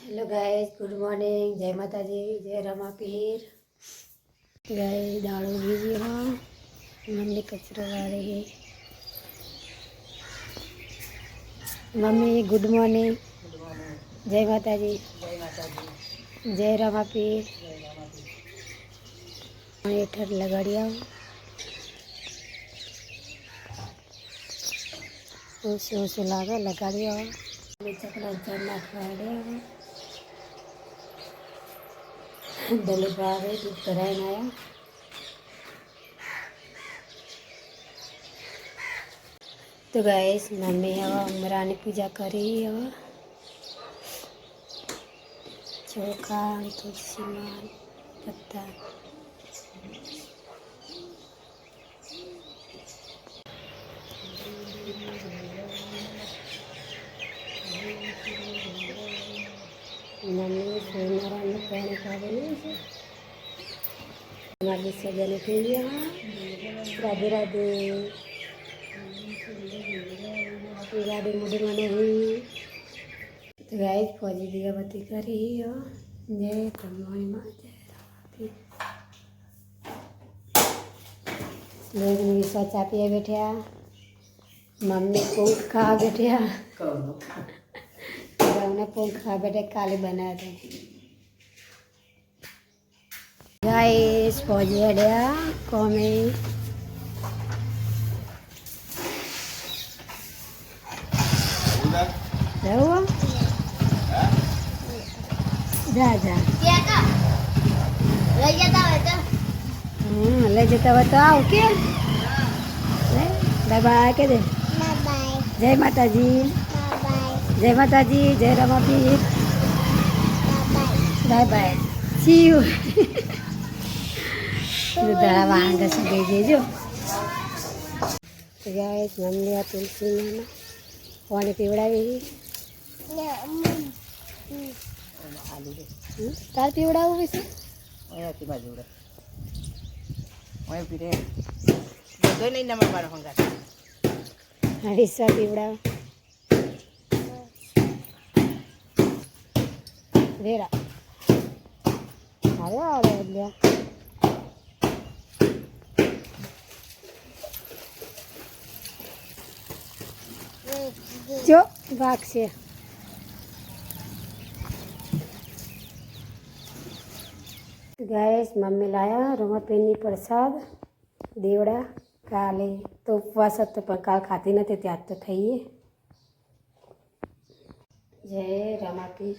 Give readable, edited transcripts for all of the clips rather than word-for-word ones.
Hello guys, good morning. जय माता जी, जय रमा पीर। गाइस दाड़ो बीजी हाँ, मम्मी कचरो ला रही है। Mummy good morning. जय माता जी, जय रमा पीर। हीटर लगाड़िया ओसे लागे लगाड़िया चकला चढ़ना खवाड़िया दलित भावे दूध कराए आया। तो गाइस मम्मी हवा अमरानी पूजा करी हवा चोखा तुलसी माल पत्ता मम्मी सोनारायण पानी पावे हमारे सजन के लिए राधे राधे राधे मुझे मने ही तो गाइस फौजी दिया बत्ती करी हो जय कमोई माँ जय लोग निशा चा पिया बैठा मम्मी पोंख खा बैठा ने पोंख खा बैठे काले बनाए थे गाइस फौजी हड़िया कौमे जा जा ले जाता हो तो आओ के बाय बाय के दे जय माता जी जय माता जी जय रमा पीर बाय बाय सी यू दड़ा वांग से भेजे जो तो गाइस मम्मी तुलसी में पानी पीवड़ावी तार पीवड़ाવું વિશે ઓયાથી બાજુ ઉડે ઓય પીરે બધો નહીં નંબર મારો હંગા હરીસા પીવડા રેડા અરે અરે લ્યા જો ભાગ છે गाइस मम्मी लाया रमापीनी प्रसाद देवड़ा काले तो उपवास तो पण काल खाती नथी त्याज तो खाइए जय रमापीर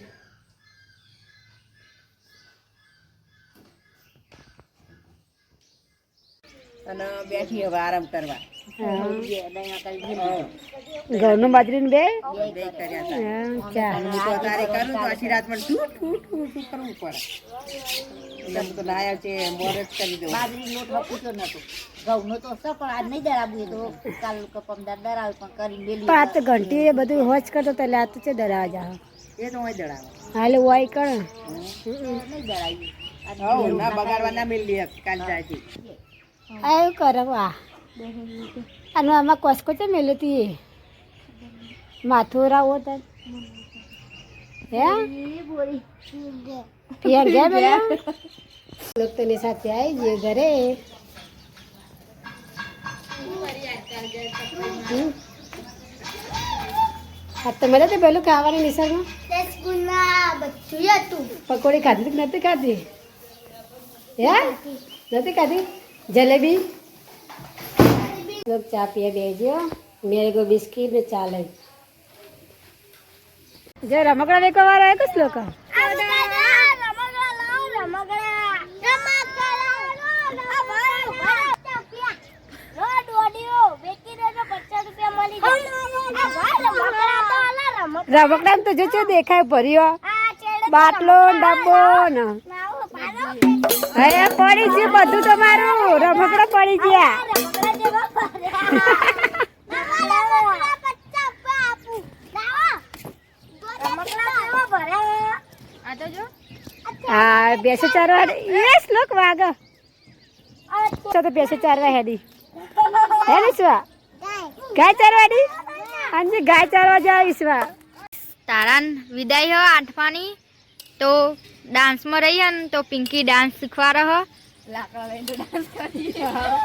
અને બેઠી હવે આરામ કરવા ઘઉંનું બાજરીનું બે તારે કરું તો આછી રાત પણ શું કરવું પડે તો લાયા છે મોરત કરી દો બાજરી લોટ વખતો નતો ઘઉંનો તો છે પણ આજ નહીં દરાવું તો કાલ કપમદાર દરાવ પણ કરી મેલી પાત ઘંટી એ બધું હોજ કરતો તો લાત છે દરાવા જા એ તો હોય દરાવ હાલે હોય કર નહીં દરાવી ના બગાડવા ના મેલી કાલ જાય આયો કરવા અને આમાં કોસકો છે મેલતી માથું રાવો તન હે પિયા ગયા મેલા लोग तो नहीं साथ आए ये घरे अब तो मेरे तो पहले खावा निसर में पकौड़ी खाती थी नहीं खाती या नहीं खाती जलेबी लोग चाय पिए भेजो मेरे को बिस्किट में चाल है जो रमकड़ा देखो आ रहा है कुछ लोग का रमकड़ा तो जो देखा है परियो बाटलो डब्बो न पड़ी जी बधु तमारू रमकड़ा पड़ी गया हाँ बेसे चारवा ये श्लोक वाग तो बेसे चारवा हेडी है निस्वा गाय चारवाडी हाँ जी गाय चारवा जाओ इसवा तारान विदाई हो आठवानी તો ડાન્સમાં રહીએ ને તો પિંકી ડાન્સ શીખવા રહો લાકડા લઈને તો ડાન્સ કરી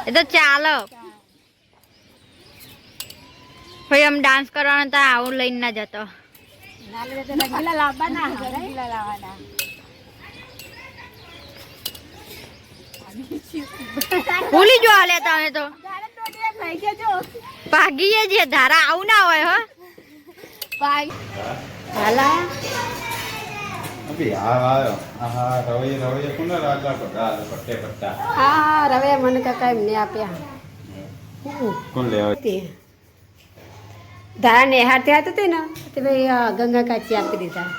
એ તો ચાલો ભાઈ આમ ડાન્સ કરવાનો તો આવું લઈને ના જતો નાલે તો રંગીલા લાવવાના રંગીલા લાવવાના ભૂલી જો લે તમે તો ભાગીએ જે ધારા આવું ના હોય હો હાલા અભી આયો આહા રવૈયા કોને રાગા પકા પટ્ટે પટ્ટા હા રવે મને કાકા એમને આપ્યા કોણ લેવા તે ધારા નેહાર ત્યાં હતું ને તે ભાઈ ગંગા કાચી આપી દીધા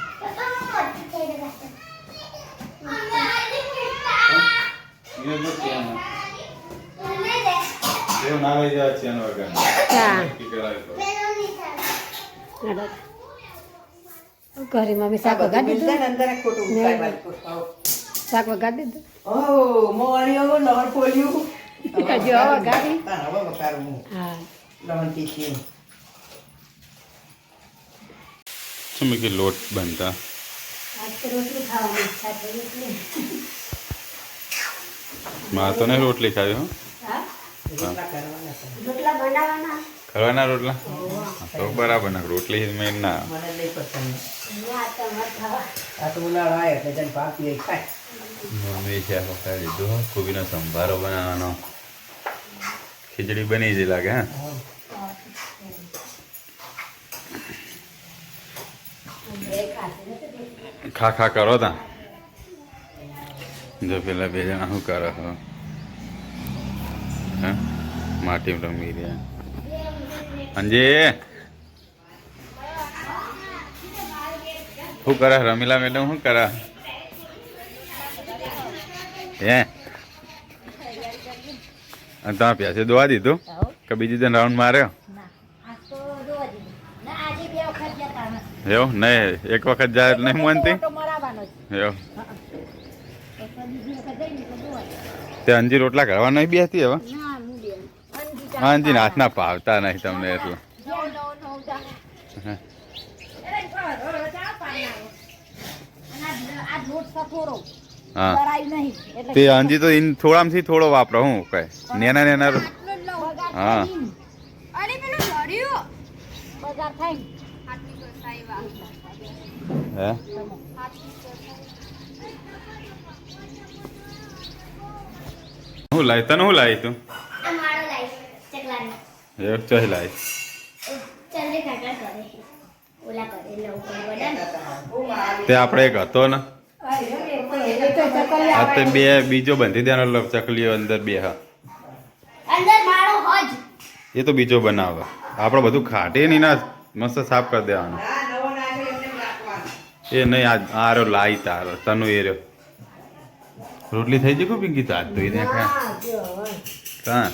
એવું ના લઈ જાય છે એનો વગર ઘરે મમ્મી શાક વગાડી દીધું શાક વગાડી દીધું હજુ વગાડી હા શું મેં કે લોટ બનતા આજ તો રોટલી ખાવાની ઈચ્છા થઈ એટલે મારે તો નહીં રોટલી ખાવી હો હા રોટલા બનાવવાના ખાવાના રોટલા તો બરાબર ના રોટલી મેં ના મમ્મી છે પકાવી દીધું કોબીનો સંભારો બનાવવાનો ખીચડી બની જ લાગે હા ખા ખા કરો તા જો પેલા બે જણા શું કરો હો હા માટી રમી રહ્યા અંજે શું કરે રમીલા મેડમ શું કરે હે તમે પ્યાસે દોવા દીધું કે બીજી દિન રાઉન્ડ માર્યો એવું નહીં એક વખત જાય નહીં માનતી એવું તે અંજી રોટલા કરવા નહીં બેસતી હવે અંજી હાથના પાવતા નહીં તમને એટલે હા તે અંજી તો થોડામાંથી થોડો વાપરો હું કઈ નેના નેના હા હે હું લાવી તને હું લાવી તું એક ચોઈ લાવી તે આપણે એક હતો ને આ તે બે બીજો બંધી દેવાનો ચકલીઓ અંદર બે હા એ તો બીજો બનાવે આપણે બધું ખાટે નહીં ના મસ્ત સાફ કરી દેવાનું એ નહીં આ રહ્યો લાઈ તારો તનું એ રહ્યો રોટલી થઈ જાય પિંકી તાર તો એ દેખા હા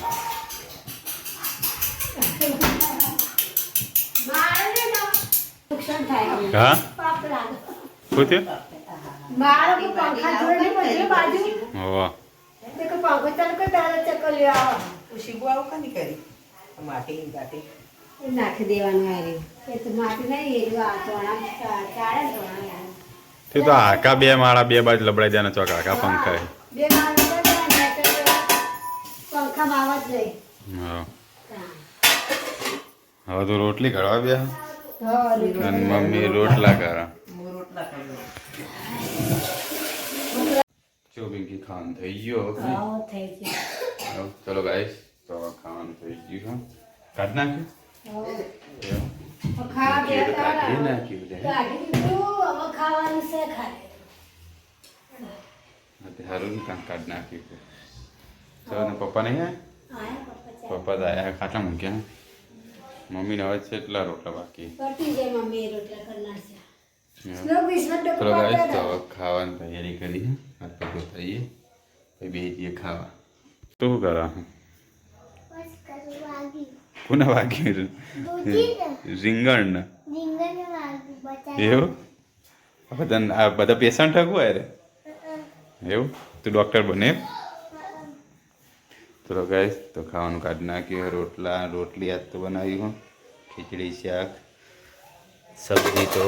હા શું થયું હોવા નાખી દેવાનું તે તો હાકા બે માળા બે બાજુ લબડાઈ જાય ચોક હાકા પંખા પંખા બાવા જ લઈ હવે તો રોટલી કરવા બે અને મમ્મી રોટલા કરા જો પિંકી ખાવાનું થઈ ગયો ચલો ગાઈસ તો ખાવાનું થઈ ગયું કાઢ નાખ્યું કાઢી નાખ્યું હારું કાઢ નાખ્યું ચલો પપ્પા નહીં પપ્પા તો આયા ખાટલા મૂક્યા મમ્મીને હવે છે એટલા રોટલા બાકી ચલો ગાઈસ તો ખાવાની તૈયારી કરી હાથ પગ થઈએ પછી બે જઈએ ખાવા શું કરા કોને વાગ્યું રીંગણ ને એવું આ બધા પેશન્ટ હકવું યાર એવું તું ડૉક્ટર બને ચલો ગાઈસ તો ખાવાનું કાઢી નાખ્યું રોટલી આજ તો બનાવી હું ખીચડી શાક સબ્જી તો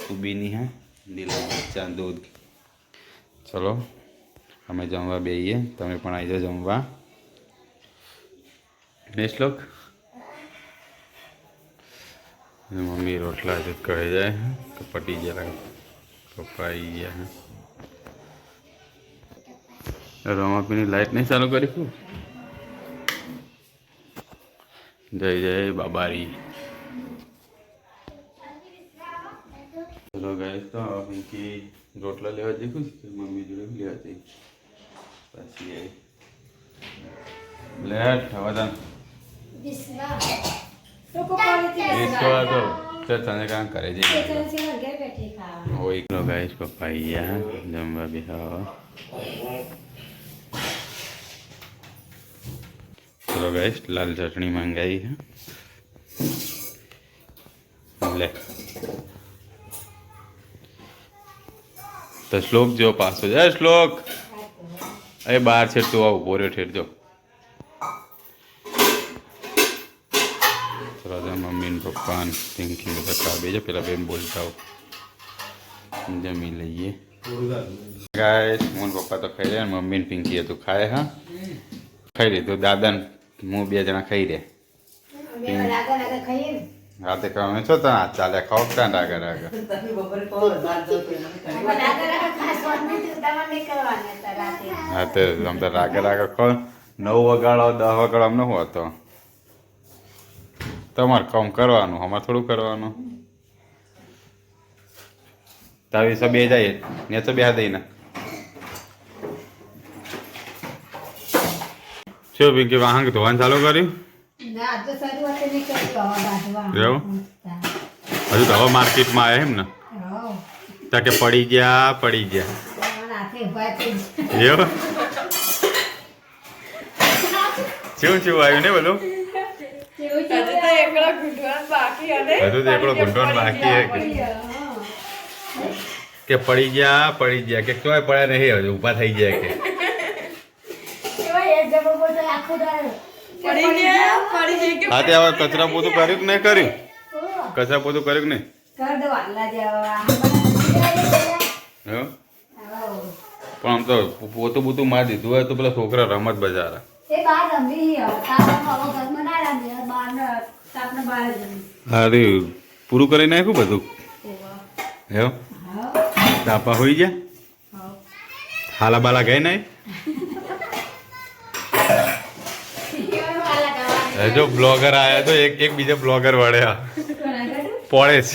કુબીની હે લીલા મરચાં દૂધ. ચલો અમે જમવા બેહીએ, તમે પણ આવી જાઓ જમવા. ને શ્લોક મમ્મી રોટલા જ કહે જાય કે પટી જાય. પપ્પા આવી ગયા હે. રમાપીની લાઈટ નહીં ચાલુ કરી શું? જય જય બાબારી. ચલો ગાઈસ તો પિંકી રોટલા લેવા જઈશું કે મમ્મી જોડે લેવા જઈ પછી આવી લેટ હવાદાન તો તને કામ કરે છે હોય. ચલો ગાઈસ પપ્પા અહીંયા જમવા બેહવા. ચલો ગાઈસ લાલ ચટણી મંગાવી है ले तो श्लोक जो पास हो जाए. श्लोक अरे बाहर से तो आओ बोरे ठेर जो. चलो जो मम्मी ने पप्पा ने पिंकी ने खा भेजो पहला बेन बोलता हो जमी लीजिए गाइस. मोहन पप्पा तो खाई रहे मम्मी ने पिंकी तो खाए. हाँ खाई रही तो दादा ने હું બે જણા ખાઈ રે. રાતે ખાવાનું છો તો ચાલે ખાઓ ક્યાં રાગા રાગા. હા તો આમ તો રાગા રાગા ખાઓ. 9 વગાડો 10 વગાડો અમને શું હતો. તમારે કામ કરવાનું અમારે થોડું કરવાનું. તારી સબ બે જાય ને તો બે દઈને શું પિંકી વાહન ધોવાનું ચાલુ કર્યું? હજુ તો હવે માર્કેટમાં આવ્યા એમ ને ત્યાં કે પડી ગયા એવું કેવું કેવું આવ્યું ને બધું? હજુ તો એકડો ઘૂંટવાનું બાકી કે પડી ગયા કે તોય પડ્યા નહીં હજુ ઊભા થઈ ગયા કે હા તે હવે કચરા પોતું કર્યું કે નહીં કર્યું? કચરા પોતું કર્યું કે નહીં? પણ આમ તો પોતું પોતું મારી દીધું હોય તો પેલા છોકરા રમત બજારા અરે પૂરું કરી નાખ્યું બધું. હે તાપા હોઈ ગયા હાલા બાલા ગઈ નહીં. જો બ્લોગર આયા તો એક બીજા બ્લોગર વળ્યા પોળેશ.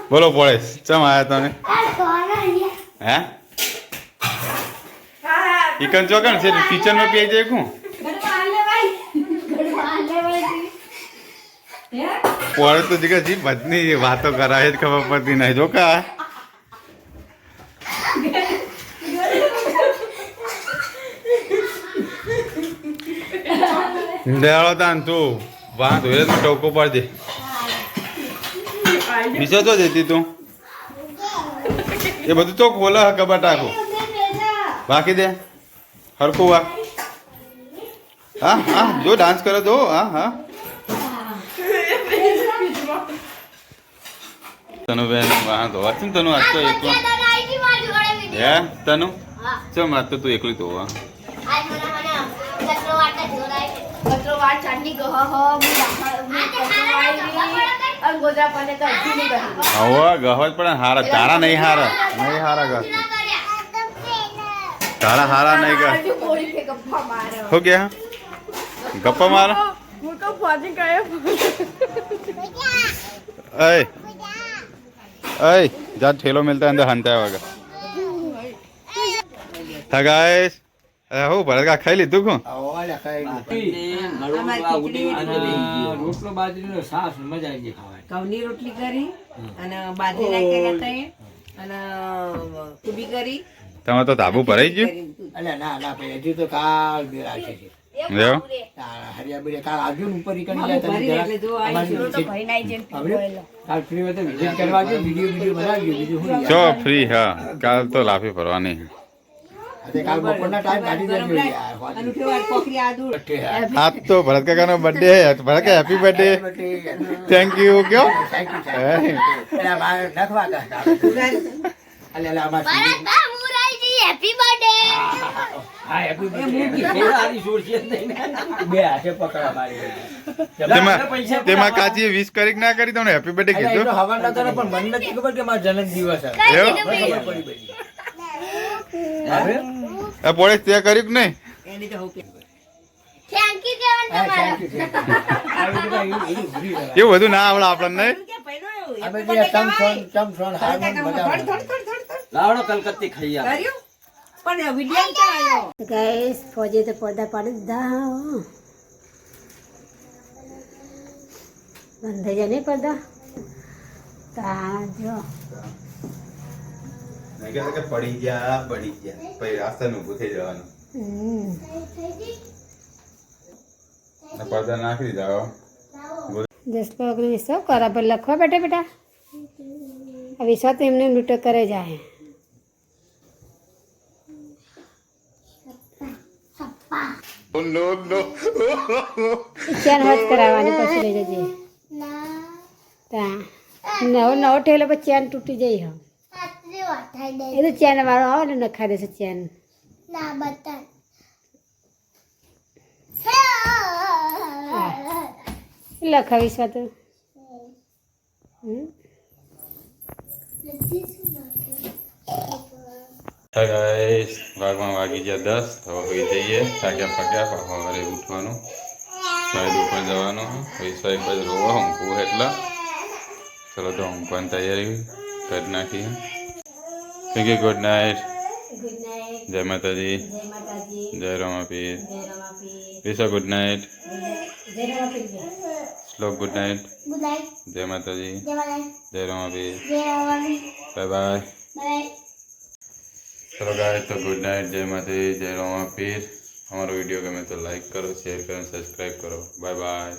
બોલો પોળેશ ચમ આયા તને? હે ચિકન ચોકન છે કિચન માં પી જાય કું પોળે તો જગ્યા જી બધી વાતો કરાય જ ખબર પડતી નહીં. જો કા દેવાળો તાન તું વાહ ધોઈ તું ટોકો પડજે. બીજો તો જતી તું એ બધું તો ખોલે કબાટ આખું બાકી દે હરખું વા. હા હા જો ડાન્સ કરે તો હા હા તનુ બેન વાહ ધોવા છે ને તનુ આજ તો એકલો હે તનુ ચમ આજ તો તું એકલી ધોવા. ગહત પણ હારા તારા નહીં હારા ગહ તારા હારા નહીં ગહ હો ગયા ગપ્પા માર જા ઠેલો મિલતા અંદર હંતા વગર હા ગાઈસ હું ભરત કા ખાઈ લીધું કોણ રોટલો બાજરીનો સાસ મજા આવી ખાવાય. ઘઉંની રોટલી કરી અને બાજરી નાખ્યા હતા અને કુબી કરી. તમે તો તાબુ ભરાઈ ગયું? અલ્યા ના ના ભાઈ હજી તો કાલ બે રાખે છે. હરિયા બે કાલ આજુ ઉપર કરી જાય કાલ ફ્રી હોય તો વિઝિટ કરવા ગયો વિડીયો બનાવ્યો બીજું શું ચો ફ્રી. હા કાલ તો લાફી ભરવાની તે કાલ બપોરના ટાઈમ કાઢી દેજો યાર અને કેવા કોકરી આદુ આજ તો ભરત કાકાનો બર્થડે હે ભરત કાકા હેપી બર્થડે થેન્ક યુ કયો થેન્ક યુ એલા મારે નખવા કરતા અલે આમાં હેપી બર્થડે હા હેપી બર્થડે આરી જોર છે નહીં બે હાથે પકડા મારી તેમાં કાચીએ વિશ કરી કે ના કરી તમને હેપી બર્થડે કીધું તો હવા નતો ને પણ મને નથી ખબર કે મારો જન્મ દિવસ છે એવું ખબર પડી બધી આ પોળે તે કર્યું કે નહીં એની તો હું કે થેન્ક યુ કેવાનું તમારે એવું બધું ના આવડે આપણને નહીં કે પહેલો અમે જે ચમસોન હાર્મોન બધા લાવડો કલકત્તી ખાઈ આ કર્યું પણ વિડિયો ક્યાં આવ્યો ગાઈસ ફોજે તો પડદા પાડી દીધા બંધ થઈ જાય નહીં પડદા તા જો નહીં કહેતા કે પડી ગયા પછી આસ્તે ઊભું થઈ જવાનું પડદા નાખી દીધા દસકો અગ્નિ વિશ્વ કરા પર લખવા બેટા બેટા આ વિશ્વ તો એમને લૂંટો કરે જાય નો નો ચેન હોત કરાવવાની પછી લઈ જજે તા નવો નવો ઠેલો પછી ચેન તૂટી જાય એ તો ચેન વાળો આવે ને નખાઈ દેશે ચેન લખાવીશ તો ગાઈસ વાગમાં વાગી ગયા 10 હવે હોઈ જઈએ થાક્યા પાક્યા પાછા ઘરે ઉઠવાનું સાઈડ ઉપર જવાનું પૈસા એક બાજુ રોવા ઊંઘવું એટલા ચલો તો ઊંઘવાની તૈયારી કરી નાખી થેન્ક યુ ગુડ નાઇટ જય માતાજી જય રમાપીર વિશા ગુડ નાઇટ શ્લોક ગુડ નાઇટ જય માતાજી જય રમાપીર બાય બાય चलो गाइस तो गुड नाइट जय माता जय रोमा पीर हमारा वीडियो गमे तो लाइक करो शेयर करो सब्सक्राइब करो बाय बाय।